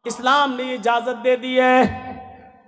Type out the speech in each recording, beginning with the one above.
इस्लाम ने इजाजत दे दी है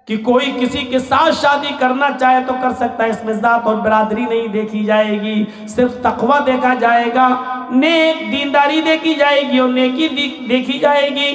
कि कोई किसी के साथ शादी करना चाहे तो कर सकता है। इसमें जात और बिरादरी नहीं देखी जाएगी, सिर्फ तकवा देखा जाएगा, नेक दीनदारी देखी जाएगी और नेकी देखी जाएगी।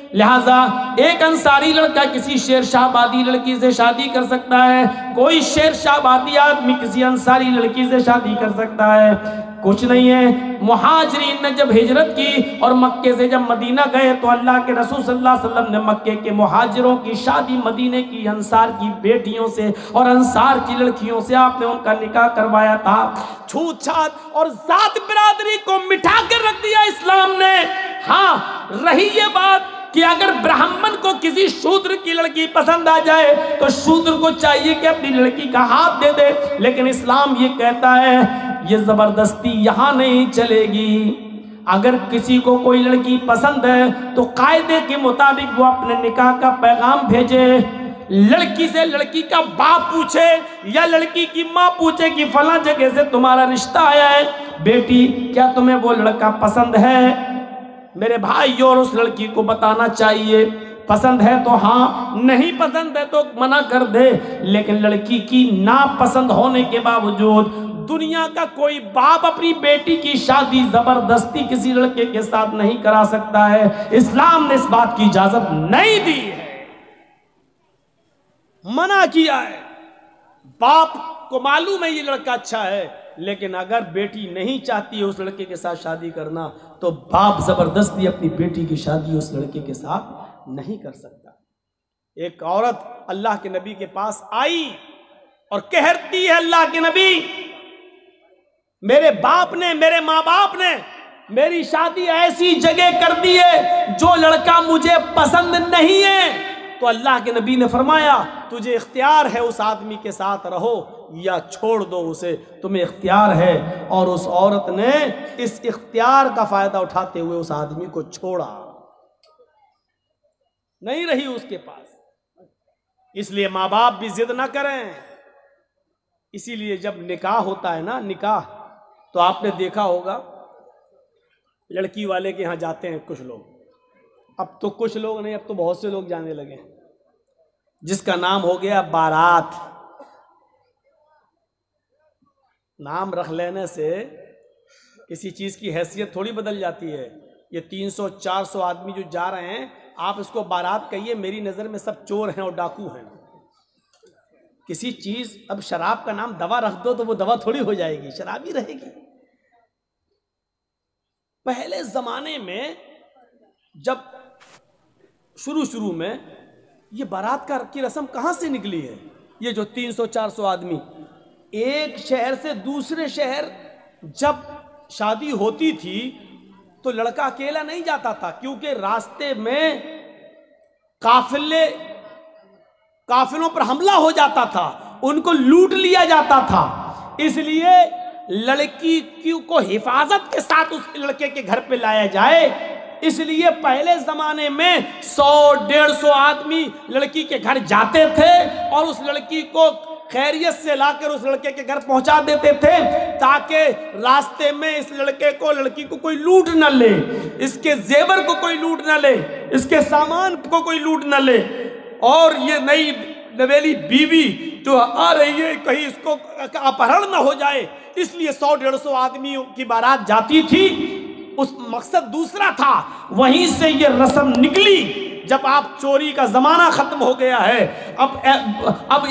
लिहाजा एक अंसारी लड़का किसी शेरशाहबादी लड़की से शादी कर सकता है, कोई शेरशाहबादी आदमी किसी अंसारी लड़की से शादी कर सकता है। कुछ नहीं है। मुहाजिरीन ने जब हिजरत की और मक्के से जब मदीना गए तो अल्लाह के रसूल सल्लल्लाहु अलैहि वसल्लम ने मक्के के मुहाजिरों की शादी मदीने की अंसार की बेटियों से और अंसार की लड़कियों से आपने उनका निकाह करवाया था। छूत छात और जात बिरादरी को मिटा कर रख दिया इस्लाम ने। हाँ, रही ये बात कि अगर ब्राह्मण को किसी शूद्र की लड़की पसंद आ जाए तो शूद्र को चाहिए कि अपनी लड़की का हाथ दे दे, लेकिन इस्लाम ये कहता है ये जबरदस्ती यहां नहीं चलेगी। अगर किसी को कोई लड़की पसंद है तो कायदे के मुताबिक वो अपने निकाह का पैगाम भेजे। लड़की से लड़की का बाप पूछे या लड़की की माँ पूछे कि फला जगह से तुम्हारा रिश्ता आया है, बेटी क्या तुम्हें वो लड़का पसंद है? मेरे भाई और उस लड़की को बताना चाहिए, पसंद है तो हाँ, नहीं पसंद है तो मना कर दे। लेकिन लड़की की नापसंद होने के बावजूद दुनिया का कोई बाप अपनी बेटी की शादी जबरदस्ती किसी लड़के के साथ नहीं करा सकता है। इस्लाम ने इस बात की इजाजत नहीं दी है, मना किया है। बाप को मालूम है ये लड़का अच्छा है, लेकिन अगर बेटी नहीं चाहती है उस लड़के के साथ शादी करना तो बाप जबरदस्ती अपनी बेटी की शादी उस लड़के के साथ नहीं कर सकता। एक औरत अल्लाह के नबी के पास आई और कहती है, अल्लाह के नबी, मेरे बाप ने, मेरे माँ बाप ने मेरी शादी ऐसी जगह कर दी है जो लड़का मुझे पसंद नहीं है। तो अल्लाह के नबी ने फरमाया, तुझे इख्तियार है उस आदमी के साथ रहो या छोड़ दो उसे, तुम्हें इख्तियार है। और उस औरत ने इस इख्तियार का फायदा उठाते हुए उस आदमी को छोड़ा, नहीं रही उसके पास। इसलिए माँ बाप भी जिद ना करें। इसीलिए जब निकाह होता है ना, निकाह, तो आपने देखा होगा लड़की वाले के यहां जाते हैं कुछ लोग, अब तो कुछ लोग नहीं, अब तो बहुत से लोग जाने लगे, जिसका नाम हो गया बारात। नाम रख लेने से किसी चीज की हैसियत थोड़ी बदल जाती है। ये 300-400 आदमी जो जा रहे हैं, आप इसको बारात कहिए, मेरी नजर में सब चोर हैं और डाकू हैं। किसी चीज, अब शराब का नाम दवा रख दो तो वो दवा थोड़ी हो जाएगी, शराब ही रहेगी। पहले जमाने में जब शुरू में ये बारात की रस्म कहां से निकली है? ये जो 300-400 आदमी एक शहर से दूसरे शहर जब शादी होती थी तो लड़का अकेला नहीं जाता था, क्योंकि रास्ते में काफिलों पर हमला हो जाता था, उनको लूट लिया जाता था। इसलिए लड़की को हिफाजत के साथ उस लड़के के घर पे लाया जाए, इसलिए पहले जमाने में 100-150 आदमी लड़की के घर जाते थे और उस लड़की को खैरियत से लाकर उस लड़के के घर पहुंचा देते थे, ताकि रास्ते में इस लड़की को कोई लूट न ले, इसके जेवर को कोई लूट न ले, इसके सामान को कोई लूट न ले। और ये नई नवेली बीवी जो आ रही है कहीं इसको अपहरण न हो जाए, इसलिए 100-150 आदमियों की बारात जाती थी। उस मकसद दूसरा था, वहीं से ये रस्म निकली। जब आप चोरी का जमाना खत्म हो गया है, अब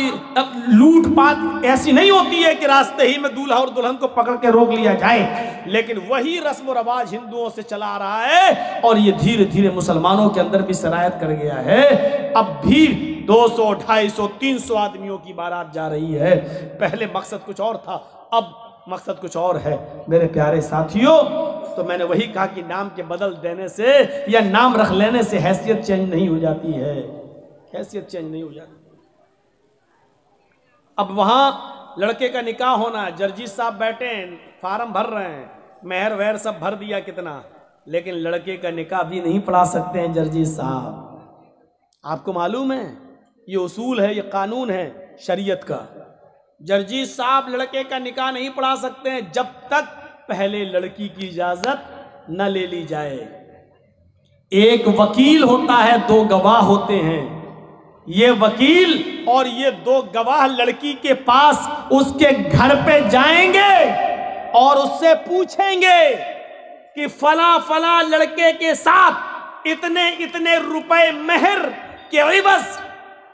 लूटपाट ऐसी नहीं होती है कि रास्ते ही में दूल्हा और दुल्हन को पकड़ के रोक लिया जाए, लेकिन वही रस्म और रवाज हिंदुओं से चला आ रहा है और ये धीरे धीरे मुसलमानों के अंदर भी सरायत कर गया है। अब भी 200, 250, 300 आदमियों की बारात जा रही है। पहले मकसद कुछ और था, अब मकसद कुछ और है। मेरे प्यारे साथियों, तो मैंने वही कहा कि नाम के बदल देने से या नाम रख लेने से हैसियत चेंज नहीं हो जाती है, हैसियत चेंज नहीं हो जाती। अब वहां लड़के का निकाह होना है, जर्जी साहब बैठे हैं, फार्म भर रहे हैं, मेहर वहर सब भर दिया कितना, लेकिन लड़के का निकाह भी नहीं पढ़ा सकते हैं जर्जी साहब। आपको मालूम है ये उसूल है, ये कानून है शरीयत का। जर्जी साहब लड़के का निकाह नहीं पढ़ा सकते हैं जब तक पहले लड़की की इजाजत न ले ली जाए। एक वकील होता है, दो गवाह होते हैं। ये वकील और ये दो गवाह लड़की के पास उसके घर पे जाएंगे और उससे पूछेंगे कि फला फला लड़के के साथ इतने इतने रुपए मेहर के एवज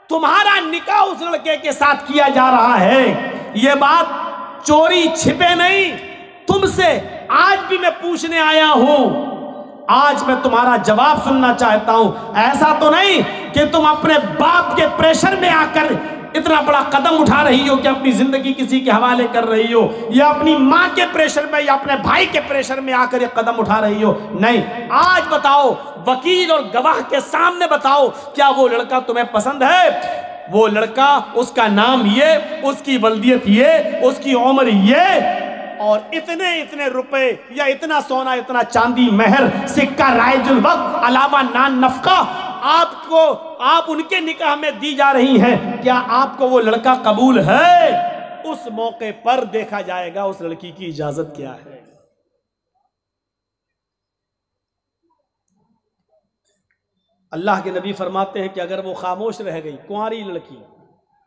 तुम्हारा निकाह उस लड़के के साथ किया जा रहा है। ये बात चोरी छिपे नहीं, तुमसे आज भी मैं पूछने आया हूं। आज मैं तुम्हारा जवाब सुनना चाहता हूं। ऐसा तो नहीं कि तुम अपने बाप के प्रेशर में आकर इतना बड़ा कदम उठा रही हो कि अपनी जिंदगी किसी के हवाले कर रही हो, या अपनी मां के प्रेशर में या अपने भाई के प्रेशर में आकर ये कदम उठा रही हो। नहीं, आज बताओ, वकील और गवाह के सामने बताओ, क्या वो लड़का तुम्हें पसंद है? वो लड़का, उसका नाम ये, उसकी वल्दियत ये, उसकी उम्र ये, और इतने इतने रुपए या इतना सोना, इतना चांदी, मेहर, सिक्का, राइजुल वक्त, अलावा नान नफका आपको, आप उनके निकाह में दी जा रही हैं। क्या आपको वो लड़का कबूल है? उस मौके पर देखा जाएगा उस लड़की की इजाजत क्या है। अल्लाह के नबी फरमाते हैं कि अगर वो खामोश रह गई, कुंवारी लड़की,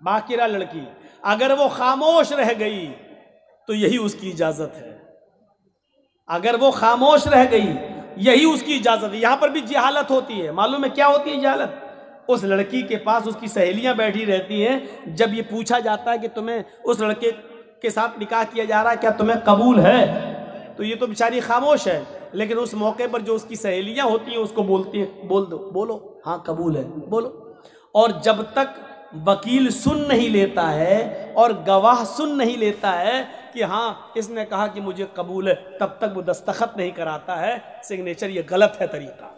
बाकिरा लड़की, अगर वो खामोश रह गई तो यही उसकी इजाजत है। अगर वो खामोश रह गई, यही उसकी इजाजत है। यहां पर भी जहालत होती है। मालूम है क्या होती है जहालत? उस लड़की के पास उसकी सहेलियां बैठी रहती हैं। जब ये पूछा जाता है कि तुम्हें उस लड़के के साथ निकाह किया जा रहा है, क्या तुम्हें कबूल है, तो ये तो बेचारी खामोश है। लेकिन उस मौके पर जो उसकी सहेलियां होती हैं उसको बोलती हैं, बोल दो, बोलो, हाँ कबूल है, बोलो। और जब तक वकील सुन नहीं लेता है और गवाह सुन नहीं लेता है कि हाँ इसने कहा कि मुझे कबूल है, तब तक वो दस्तखत नहीं कराता है सिग्नेचर। ये गलत है तरीका,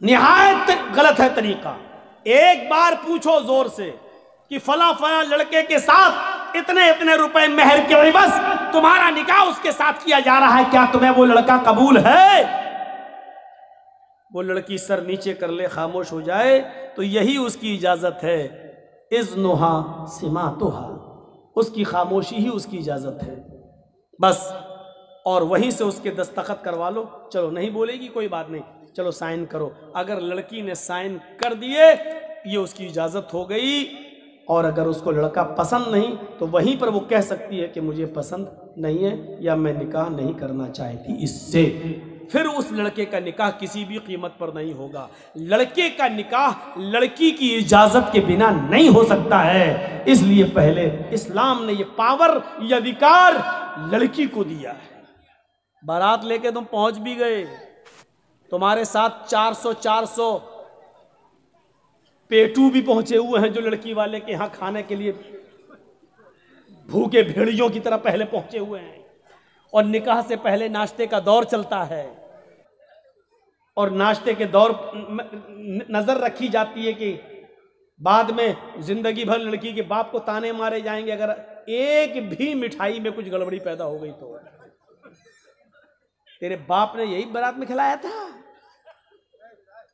निहायत गलत है तरीका। एक बार पूछो जोर से कि फला फला लड़के के साथ इतने इतने रुपए मेहर के एवज तुम्हारा निकाह उसके साथ किया जा रहा है, क्या तुम्हें वो लड़का कबूल है? वो लड़की सर नीचे कर ले, खामोश हो जाए, तो यही उसकी इजाजत है। इज़्नुहा सिमातुहा, उसकी खामोशी ही उसकी इजाजत है बस। और वहीं से उसके दस्तखत करवा लो। चलो नहीं बोलेगी कोई बात नहीं, चलो साइन करो। अगर लड़की ने साइन कर दिए, ये उसकी इजाजत हो गई। और अगर उसको लड़का पसंद नहीं तो वहीं पर वो कह सकती है कि मुझे पसंद नहीं है या मैं निकाह नहीं करना चाहती इससे। फिर उस लड़के का निकाह किसी भी कीमत पर नहीं होगा। लड़के का निकाह लड़की की इजाजत के बिना नहीं हो सकता है। इसलिए पहले इस्लाम ने ये पावर, ये अधिकार लड़की को दिया है। बारात लेके तुम पहुंच भी गए, तुम्हारे साथ 400 पेटू भी पहुंचे हुए हैं जो लड़की वाले के यहां खाने के लिए भूखे भेड़ियों की तरह पहले पहुंचे हुए हैं। और निकाह से पहले नाश्ते का दौर चलता है, और नाश्ते के दौर नजर रखी जाती है कि बाद में जिंदगी भर लड़की के बाप को ताने मारे जाएंगे अगर एक भी मिठाई में कुछ गड़बड़ी पैदा हो गई तो। तेरे बाप ने यही बारात में खिलाया था।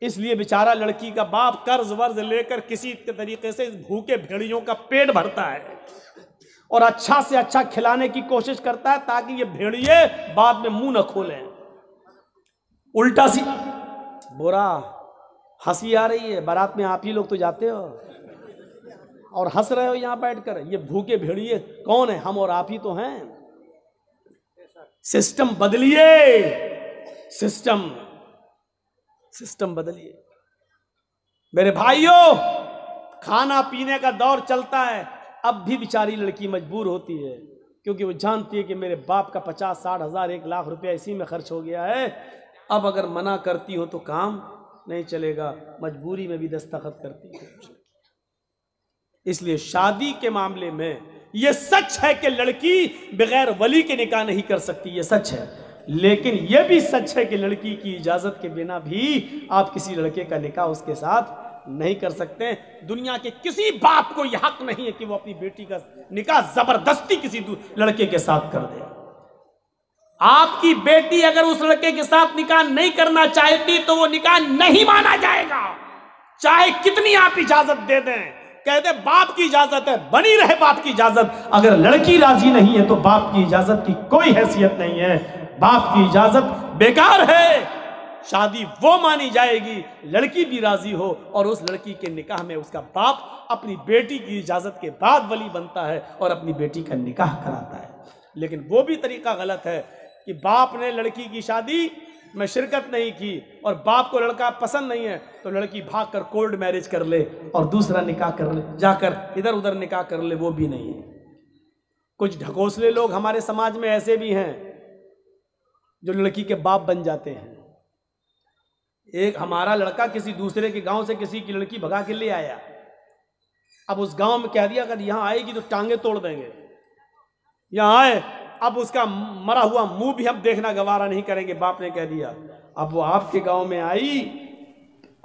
इसलिए बेचारा लड़की का बाप कर्ज वर्ज लेकर किसी तरीके से इस भूखे भेड़ियों का पेट भरता है और अच्छा से अच्छा खिलाने की कोशिश करता है ताकि ये भेड़िए बाद में मुंह न खोलें। उल्टा सी बुरा, हंसी आ रही है। बारात में आप ही लोग तो जाते हो और हंस रहे हो यहां बैठकर। ये भूखे भेड़िए कौन है? हम और आप ही तो हैं। सिस्टम बदलिए, सिस्टम बदलिए मेरे भाइयों। खाना पीने का दौर चलता है। अब भी बेचारी लड़की मजबूर होती है क्योंकि वो जानती है कि मेरे बाप का 50-60 हज़ार 1 लाख रुपया इसी में खर्च हो गया है। अब अगर मना करती हो तो काम नहीं चलेगा, मजबूरी में भी दस्तखत करती है। इसलिए शादी के मामले में यह सच है कि लड़की बगैर वली के निकाह नहीं कर सकती, यह सच है। लेकिन यह भी सच है कि लड़की की इजाजत के बिना भी आप किसी लड़के का निकाह उसके साथ नहीं कर सकते। दुनिया के किसी बाप को यह हक नहीं है कि वो अपनी बेटी का निकाह जबरदस्ती किसी लड़के के साथ कर दे। आपकी बेटी अगर उस लड़के के साथ निकाह नहीं करना चाहती तो वो निकाह नहीं माना जाएगा, चाहे कितनी आप इजाजत दे दें। कहते बाप की इजाजत है, बनी रहे बाप की इजाजत। अगर लड़की राजी नहीं है तो बाप की इजाजत की कोई हैसियत नहीं है। बाप की इजाजत बेकार है। शादी वो मानी जाएगी लड़की भी राजी हो और उस लड़की के निकाह में उसका बाप अपनी बेटी की इजाजत के बाद वली बनता है और अपनी बेटी का निकाह कराता है। लेकिन वो भी तरीका गलत है कि बाप ने लड़की की शादी में शिरकत नहीं की और बाप को लड़का पसंद नहीं है तो लड़की भागकर कोर्ट मैरिज कर ले और दूसरा निकाह कर ले, जाकर इधर उधर निकाह कर ले, वो भी नहीं है। कुछ ढकोसले लोग हमारे समाज में ऐसे भी हैं जो लड़की के बाप बन जाते हैं। एक हमारा लड़का किसी दूसरे के गांव से किसी की लड़की भगा के ले आया। अब उस गांव में कह दिया अगर यहां आएगी तो टांगे तोड़ देंगे, यहां आए अब उसका मरा हुआ मुंह भी हम देखना गवारा नहीं करेंगे। बाप ने कह दिया अब वो आपके गांव में आई,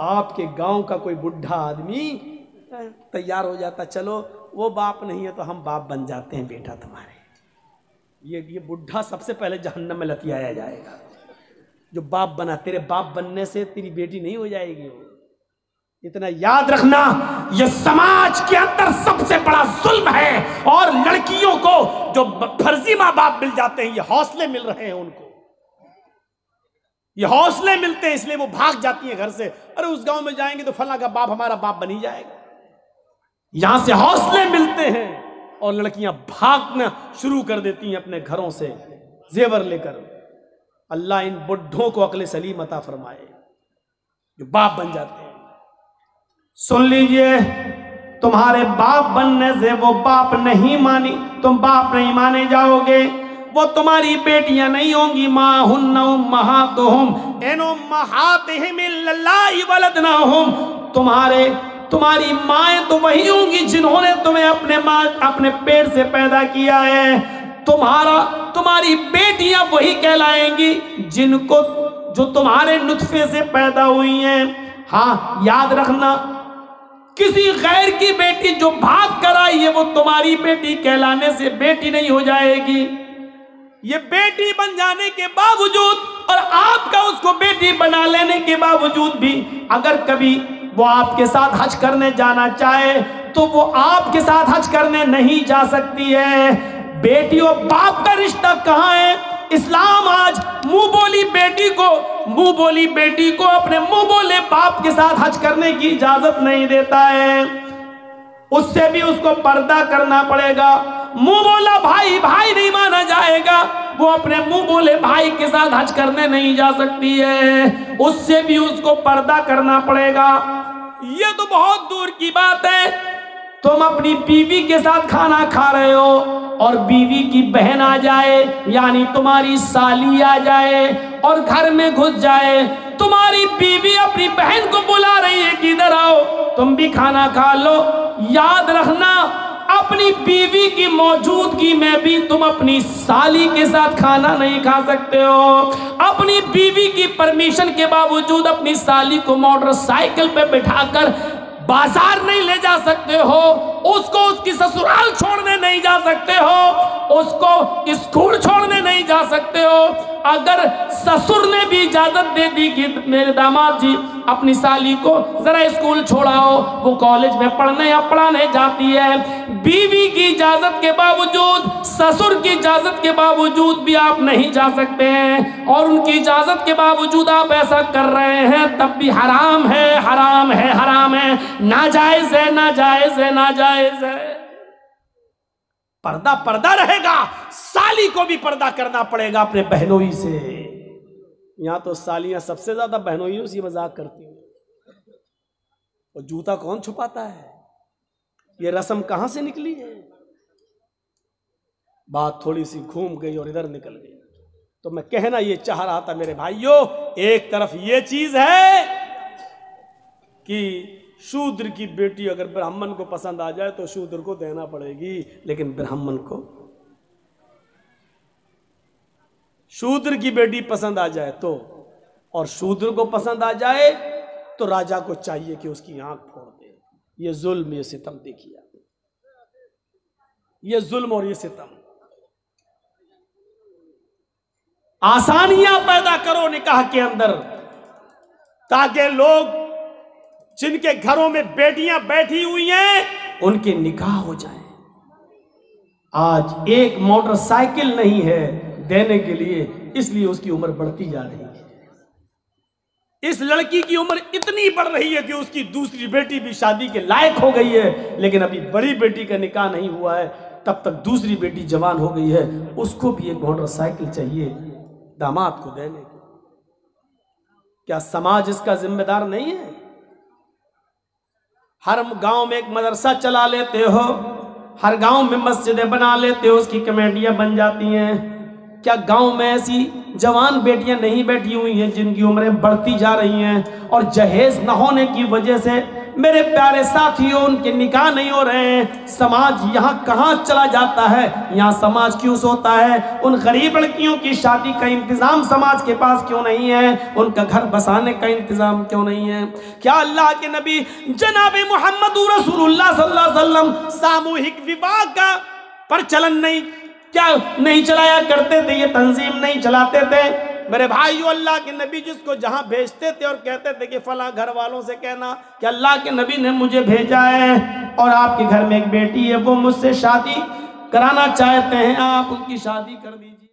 आपके गांव का कोई बुढ़ा आदमी तैयार हो जाता, चलो वो बाप नहीं है तो हम बाप बन जाते हैं बेटा तुम्हारे। ये बुढ़ा सबसे पहले जहन्नम में लतियाया जाएगा जो बाप बना। तेरे बाप बनने से तेरी बेटी नहीं हो जाएगी। वो इतना याद रखना, ये समाज के अंदर सबसे बड़ा जुल्म है। और लड़कियों को जो फर्जी माँ बाप मिल जाते हैं, ये हौसले मिल रहे हैं उनको, ये हौसले मिलते हैं इसलिए वो भाग जाती हैं घर से। अरे उस गांव में जाएंगे तो फला का बाप हमारा बाप बन ही जाएगा। यहां से हौसले मिलते हैं और लड़कियां भागना शुरू कर देती हैं अपने घरों से जेवर लेकर। अल्लाह इन बुढ़ों को अक्ल सलीम अता फरमाए जो बाप बन जाते हैं। सुन लीजिए, तुम्हारे बाप बनने से वो बाप नहीं मानी, तुम बाप नहीं माने जाओगे। वो तुम्हारी बेटियां नहीं होंगी। माँ हुन्ना उम्महातुहुम इन उम्महातिहिम इल्लल्लाहि वलदनाहुम। तुम्हारी माएँ तो वही होंगी जिन्होंने तुम्हें अपने पेट से पैदा किया है। तुम्हारी बेटियां वही कहलाएंगी जो तुम्हारे नुत्फे से पैदा हुई हैं। हाँ, याद रखना, किसी गैर की बेटी जो भाग कर आई है वो तुम्हारी बेटी कहलाने से बेटी नहीं हो जाएगी। ये बेटी बन जाने के बावजूद और आपका उसको बेटी बना लेने के बावजूद भी अगर कभी वो आपके साथ हज करने जाना चाहे तो वो आपके साथ हज करने नहीं जा सकती है। बेटी और बाप का रिश्ता कहाँ है? इस्लाम आज मुंह बोली बेटी को अपने मुंह बोले बाप के साथ हज करने की इजाजत नहीं देता है। उससे भी उसको पर्दा करना पड़ेगा। मुंह बोला भाई नहीं माना जाएगा। वो अपने मुंह बोले भाई के साथ हज करने नहीं जा सकती है, उससे भी उसको पर्दा करना पड़ेगा। ये तो बहुत दूर की बात है। तुम अपनी बीवी के साथ खाना खा रहे हो और बीवी की बहन आ जाए, यानी तुम्हारी साली आ जाए और घर में घुस जाए। तुम्हारी बीवी अपनी बहन को बुला रही है कि इधर आओ, तुम भी खाना खा लो। याद रखना, अपनी बीवी की मौजूदगी में भी तुम अपनी साली के साथ खाना नहीं खा सकते हो। अपनी बीवी की परमिशन के बावजूद अपनी साली को मोटरसाइकिल पे बिठाकर बाजार नहीं ले जा सकते हो। उसको उसकी ससुराल छोड़ने नहीं जा सकते हो। उसको स्कूल छोड़ने नहीं जा सकते हो। अगर ससुर ने भी इजाजत दे दी कि मेरे दामाद जी अपनी साली को जरा स्कूल छोड़ाओ, वो कॉलेज में पढ़ने या पढ़ाने जाती है, बीवी की इजाजत के बावजूद, ससुर की इजाजत के बावजूद भी आप नहीं जा सकते हैं। और उनकी इजाजत के बावजूद आप ऐसा कर रहे हैं तब भी हराम है, हराम है, हराम है, नाजायज है, नाजायज है, नाजायज है। पर्दा रहेगा। साली को भी पर्दा करना पड़ेगा अपने बहनोई से। यहां तो सालियां सबसे ज्यादा बहनोइयों से मजाक करती हैं। और जूता कौन छुपाता है? ये रस्म कहां से निकली है? बात थोड़ी सी घूम गई और इधर निकल गई। तो मैं कहना ये चाह रहा था मेरे भाइयों, एक तरफ ये चीज है कि शूद्र की बेटी अगर ब्राह्मण को पसंद आ जाए तो शूद्र को देना पड़ेगी, लेकिन ब्राह्मण को, शूद्र की बेटी पसंद आ जाए तो, और शूद्र को पसंद आ जाए तो राजा को चाहिए कि उसकी आंख फोड़ दे। ये जुल्म, ये सितम देखिए, ये जुल्म और ये सितम। आसानियां पैदा करो निकाह के अंदर ताकि लोग जिनके घरों में बेटियां बैठी हुई हैं उनके निकाह हो जाए। आज एक मोटरसाइकिल नहीं है देने के लिए, इसलिए उसकी उम्र बढ़ती जा रही है। इस लड़की की उम्र इतनी बढ़ रही है कि उसकी दूसरी बेटी भी शादी के लायक हो गई है, लेकिन अभी बड़ी बेटी का निकाह नहीं हुआ है। तब तक दूसरी बेटी जवान हो गई है, उसको भी एक मोटरसाइकिल चाहिए दामाद को देने की। क्या समाज इसका जिम्मेदार नहीं है? हर गांव में एक मदरसा चला लेते हो, हर गांव में मस्जिदें बना लेते हो, उसकी कमेटियां बन जाती हैं। क्या गांव में ऐसी जवान बेटियां नहीं बैठी हुई हैं जिनकी उम्रें बढ़ती जा रही हैं और जहेज न होने की वजह से मेरे प्यारे साथियों उनके निकाह नहीं हो रहे हैं? समाज यहाँ कहाँ चला जाता है? यहाँ समाज क्यों सोता है? उन गरीब लड़कियों की शादी का इंतजाम समाज के पास क्यों नहीं है? उनका घर बसाने का इंतजाम क्यों नहीं है? क्या अल्लाह के नबी जनाब मोहम्मद रसूलुल्लाह सल्लल्लाहु अलैहि वसल्लम सामूहिक विवाह का प्रचलन नहीं चलाया करते थे? ये तंजीम नहीं चलाते थे? मेरे भाइयों, अल्लाह के नबी जिसको जहां भेजते थे और कहते थे कि फला घर वालों से कहना कि अल्लाह के नबी ने मुझे भेजा है और आपके घर में एक बेटी है, वो मुझसे शादी कराना चाहते हैं, आप उनकी शादी कर दीजिए।